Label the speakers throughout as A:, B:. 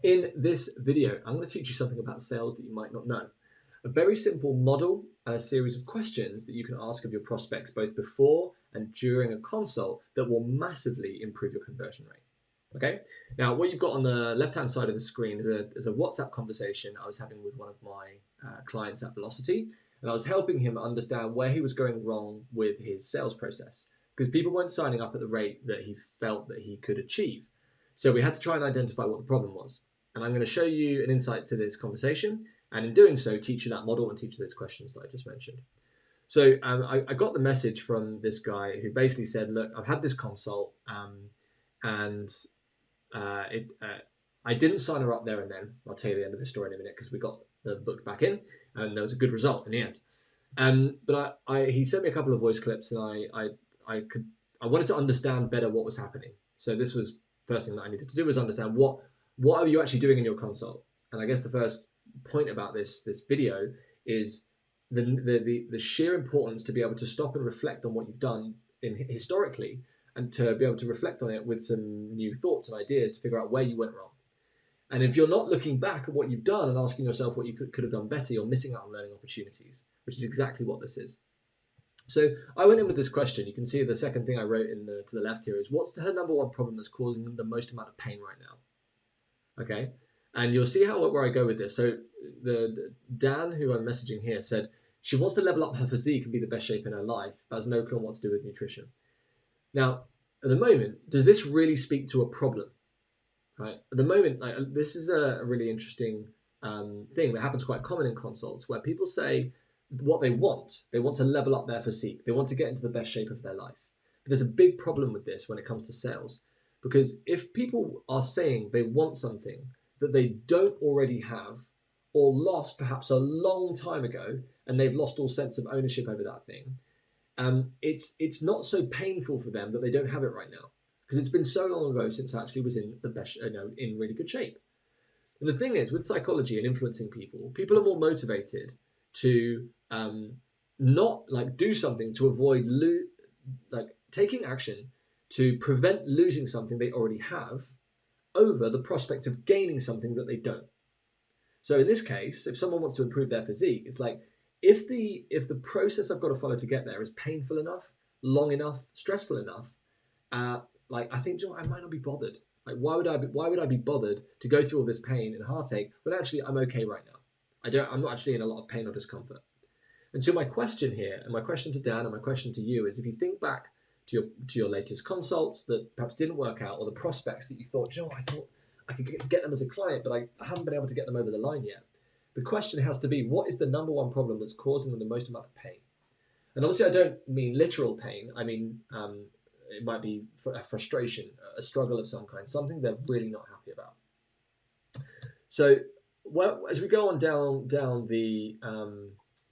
A: In this video, I'm going to teach you something about sales that you might not know. A very simple model and a series of questions that you can ask of your prospects both before and during a consult that will massively improve your conversion rate. Okay. Now, what you've got on the left-hand side of the screen is a WhatsApp conversation I was having with one of my clients at Velocity, and I was helping him understand where he was going wrong with his sales process because people weren't signing up at the rate that he felt that he could achieve. So we had to try and identify what the problem was. And I'm going to show you an insight to this conversation, and in doing so, teach you that model and teach you those questions that I just mentioned. So I got the message from this guy who basically said, look, I've had this consult, and I didn't sign her up there and then. I'll tell you the end of the story in a minute because we got the book back in, and there was a good result in the end. But he sent me a couple of voice clips, and I wanted to understand better what was happening. So this was first thing that I needed to do was understand what are you actually doing in your consult. And I guess the first point about this video is the sheer importance to be able to stop and reflect on what you've done historically, and to be able to reflect on it with some new thoughts and ideas to figure out where you went wrong. And if you're not looking back at what you've done and asking yourself what you could have done better, you're missing out on learning opportunities, which is exactly what this is. So I went in with this question. You can see the second thing I wrote to the left here is, what's her number one problem that's causing the most amount of pain right now? Okay, and you'll see where I go with this. So the Dan, who I'm messaging here, said she wants to level up her physique and be the best shape in her life, but has no clue on what to do with nutrition. Now, at the moment, does this really speak to a problem? Right? At the moment, this is a really interesting thing that happens quite common in consults, where people say what they want to level up their physique, they want to get into the best shape of their life. But there's a big problem with this when it comes to sales, because if people are saying they want something that they don't already have or lost perhaps a long time ago, and they've lost all sense of ownership over that thing, it's not so painful for them that they don't have it right now, because it's been so long ago since I actually was in the best, in really good shape. And the thing is, with psychology and influencing people are more motivated to not do something to avoid taking action to prevent losing something they already have over the prospect of gaining something that they don't. So in this case, if someone wants to improve their physique, it's like, if the process I've got to follow to get there is painful enough, long enough, stressful enough, I think, I might not be bothered. Why would I be bothered to go through all this pain and heartache when actually I'm okay right now? I'm not actually in a lot of pain or discomfort. And so my question here, and my question to Dan, and my question to you is, if you think back to your latest consults that perhaps didn't work out, or the prospects that you thought, I thought I could get them as a client, but I haven't been able to get them over the line yet. The question has to be, what is the number one problem that's causing them the most amount of pain? And obviously I don't mean literal pain. I mean, it might be a frustration, a struggle of some kind, something they're really not happy about. So as we go on down to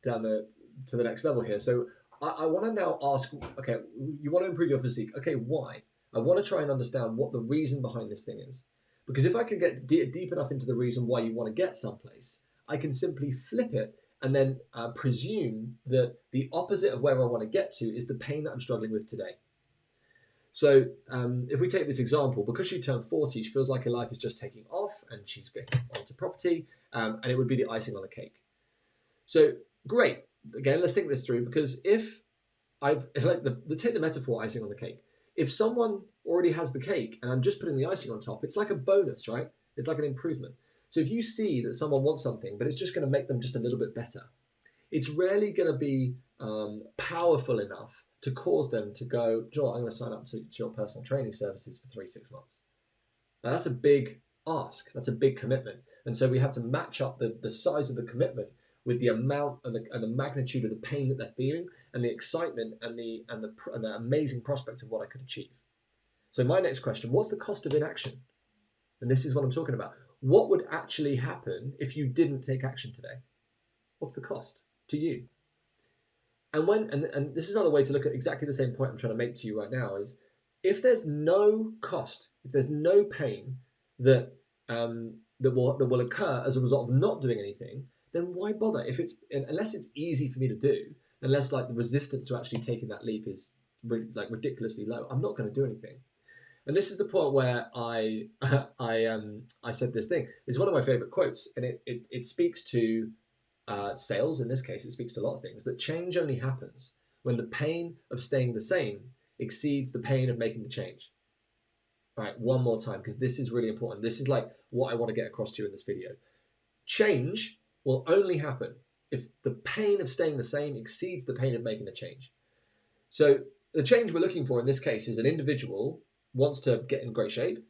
A: the next level here, so I want to now ask, okay, you want to improve your physique. Okay, why? I want to try and understand what the reason behind this thing is. Because if I can get deep enough into the reason why you want to get someplace, I can simply flip it and then presume that the opposite of where I want to get to is the pain that I'm struggling with today. So if we take this example, because she turned 40, she feels like her life is just taking off and she's getting onto property, and it would be the icing on the cake. So great. Again, let's think this through, because if take the metaphor icing on the cake. If someone already has the cake and I'm just putting the icing on top, it's like a bonus, right? It's like an improvement. So if you see that someone wants something, but it's just going to make them just a little bit better, it's rarely going to be powerful enough to cause them to go, I'm going to sign up to your personal training services for 3-6 months. Now that's a big ask. That's a big commitment. And so we have to match up the size of the commitment with the amount and the magnitude of the pain that they're feeling, and the excitement and the amazing prospect of what I could achieve. So my next question, what's the cost of inaction? And this is what I'm talking about. What would actually happen if you didn't take action today? What's the cost to you? And this is another way to look at exactly the same point I'm trying to make to you right now, is if there's no cost, if there's no pain that will occur as a result of not doing anything, then why bother? Unless it's easy for me to do, unless the resistance to actually taking that leap is ridiculously low, I'm not going to do anything. And this is the point where I said this thing. It's one of my favorite quotes, and it speaks to sales. In this case, it speaks to a lot of things. That change only happens when the pain of staying the same exceeds the pain of making the change. All right, one more time, because this is really important. This is like what I want to get across to you in this video. Change will only happen if the pain of staying the same exceeds the pain of making the change. So the change we're looking for in this case is an individual wants to get in great shape,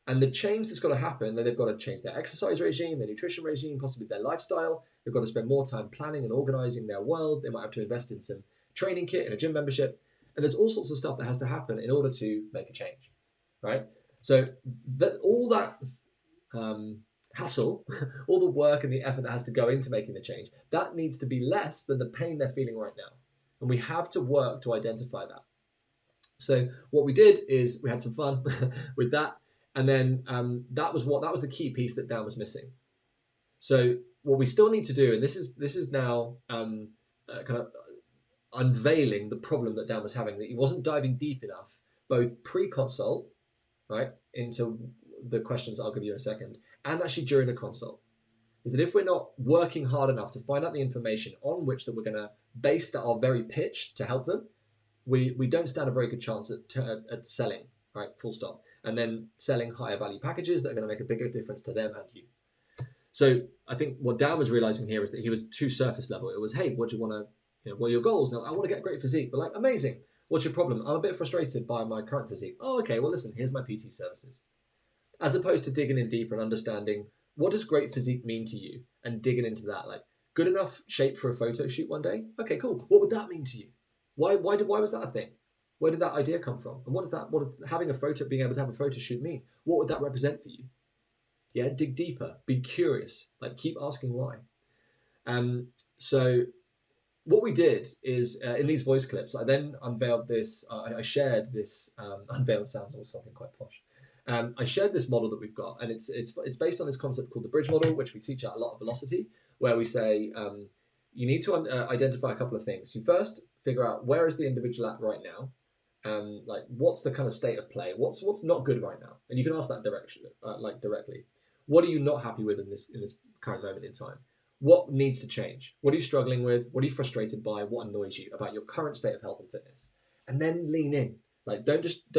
A: and the change that's got to happen, they've got to change their exercise regime, their nutrition regime, possibly their lifestyle. They've got to spend more time planning and organizing their world. They might have to invest in some training kit and a gym membership. And there's all sorts of stuff that has to happen in order to make a change, right? So all that hassle, all the work and the effort that has to go into making the change, that needs to be less than the pain they're feeling right now. And we have to work to identify that. So what we did is we had some fun with that. And then that was the key piece that Dan was missing. So what we still need to do, and this is now kind of unveiling the problem that Dan was having, that he wasn't diving deep enough, both pre-consult, right, into the questions I'll give you in a second, and actually during the consult, is that if we're not working hard enough to find out the information on which that we're going to base our very pitch to help them, we don't stand a very good chance at selling, right, full stop, and then selling higher value packages that are going to make a bigger difference to them and you. So I think what Dan was realizing here is that he was too surface level. It was, hey, what do you want to, what are your goals? Now, I want to get a great physique. But like, amazing. What's your problem? I'm a bit frustrated by my current physique. Oh, okay. Well, listen, here's my PT services. As opposed to digging in deeper and understanding, what does great physique mean to you? And digging into that, like, good enough shape for a photo shoot one day? Okay, cool. What would that mean to you? Why was that a thing? Where did that idea come from? And what does being able to have a photo shoot mean? What would that represent for you? Yeah, dig deeper, be curious, like keep asking why. So what we did is in these voice clips, I then unveiled this, I shared this, unveiled sounds or something quite posh. I shared this model that we've got, and it's based on this concept called the bridge model, which we teach at a lot of Velocity, where we say you need to identify a couple of things. You first figure out where is the individual at right now, like what's the kind of state of play, what's not good right now, and you can ask that directly. What are you not happy with in this current moment in time? What needs to change? What are you struggling with? What are you frustrated by? What annoys you about your current state of health and fitness? And then lean in. Like don't just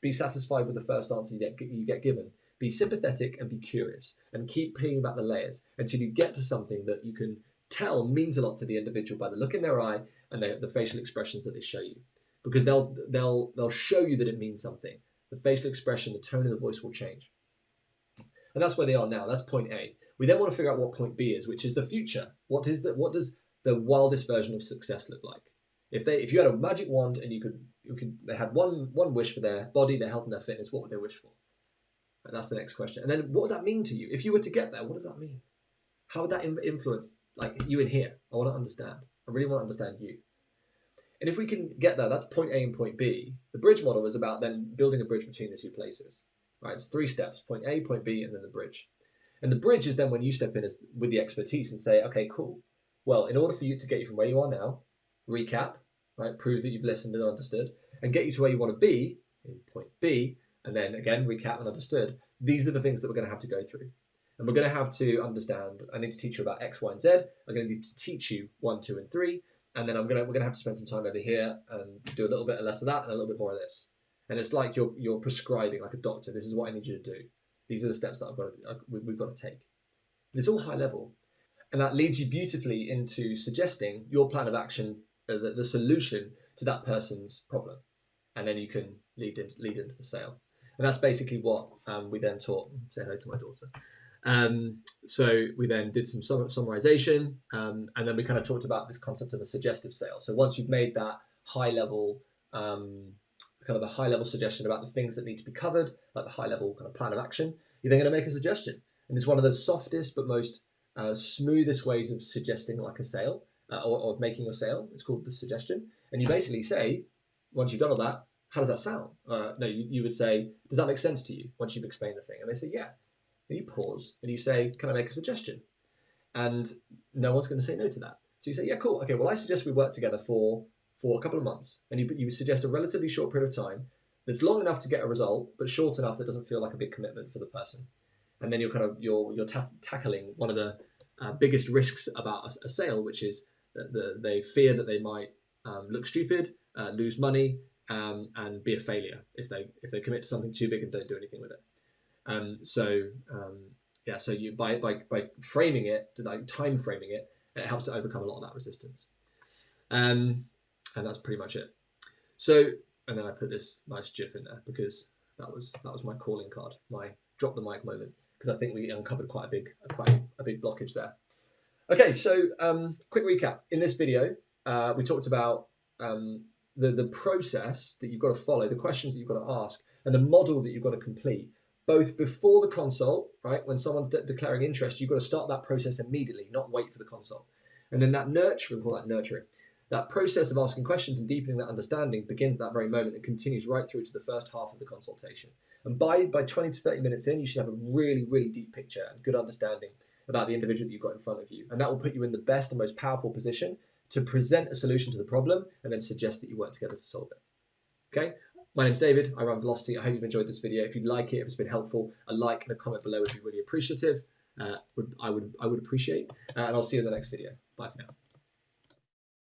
A: be satisfied with the first answer you get given. Be sympathetic and be curious, and keep peeling back the layers until you get to something that you can tell means a lot to the individual by the look in their eye and the facial expressions that they show you, because they'll show you that it means something. The facial expression, the tone of the voice will change. And that's where they are now. That's point A. We then want to figure out what point B is, which is the future. What does the wildest version of success look like? If you had a magic wand and they had one wish for their body, their health, and their fitness, what would they wish for? And that's the next question. And then what would that mean to you? If you were to get there, what does that mean? How would that influence like you in here? I want to understand. I really want to understand you. And if we can get there, that's point A and point B. The bridge model is about then building a bridge between the two places. Right, it's 3 steps, point A, point B, and then the bridge. And the bridge is then when you step in with the expertise and say, okay, cool. Well, in order for you to get you from where you are now, recap, right, prove that you've listened and understood, and get you to where you want to be in point B, and then again, recap and understood, these are the things that we're going to have to go through. And we're going to have to understand, I need to teach you about X, Y, and Z. I'm going to need to teach you 1, 2, and 3. And then we're going to have to spend some time over here and do a little bit less of that and a little bit more of this. And it's like you're prescribing, like a doctor. This is what I need you to do. These are the steps that we've got to take. And it's all high level. And that leads you beautifully into suggesting your plan of action, the solution to that person's problem. And then you can lead into the sale. And that's basically what we then taught. Say hello to my daughter. So we then did some summarization. And then we kind of talked about this concept of a suggestive sale. So once you've made that high level kind of a high-level suggestion about the things that need to be covered, like the high-level kind of plan of action, you're then going to make a suggestion. And it's one of the softest but most smoothest ways of suggesting like a sale or of making your sale. It's called the suggestion. And you basically say, once you've done all that, how does that sound? No, you would say, does that make sense to you once you've explained the thing? And they say, yeah. And you pause and you say, can I make a suggestion? And no one's going to say no to that. So you say, yeah, cool. Okay, well, I suggest we work together for a couple of months, and you suggest a relatively short period of time that's long enough to get a result, but short enough that doesn't feel like a big commitment for the person. And then you're tackling one of the biggest risks about a sale, which is that they fear that they might look stupid, lose money, and be a failure if they commit to something too big and don't do anything with it. So you by framing it, like time framing it, it helps to overcome a lot of that resistance. And that's pretty much it. So, and then I put this nice GIF in there because that was my calling card, my drop the mic moment, because I think we uncovered quite a big blockage there. Okay, so quick recap. In this video, we talked about the process that you've got to follow, the questions that you've got to ask, and the model that you've got to complete, both before the consult, right? When someone's declaring interest, you've got to start that process immediately, not wait for the consult. And then that nurturing, we'll call that nurturing. That process of asking questions and deepening that understanding begins at that very moment and continues right through to the first half of the consultation. And by 20 to 30 minutes in, you should have a really, really deep picture and good understanding about the individual that you've got in front of you. And that will put you in the best and most powerful position to present a solution to the problem and then suggest that you work together to solve it. Okay? My name's David. I run Velocity. I hope you've enjoyed this video. If you'd like it, if it's been helpful, a like and a comment below would be really appreciative. I would appreciate. And I'll see you in the next video. Bye for now.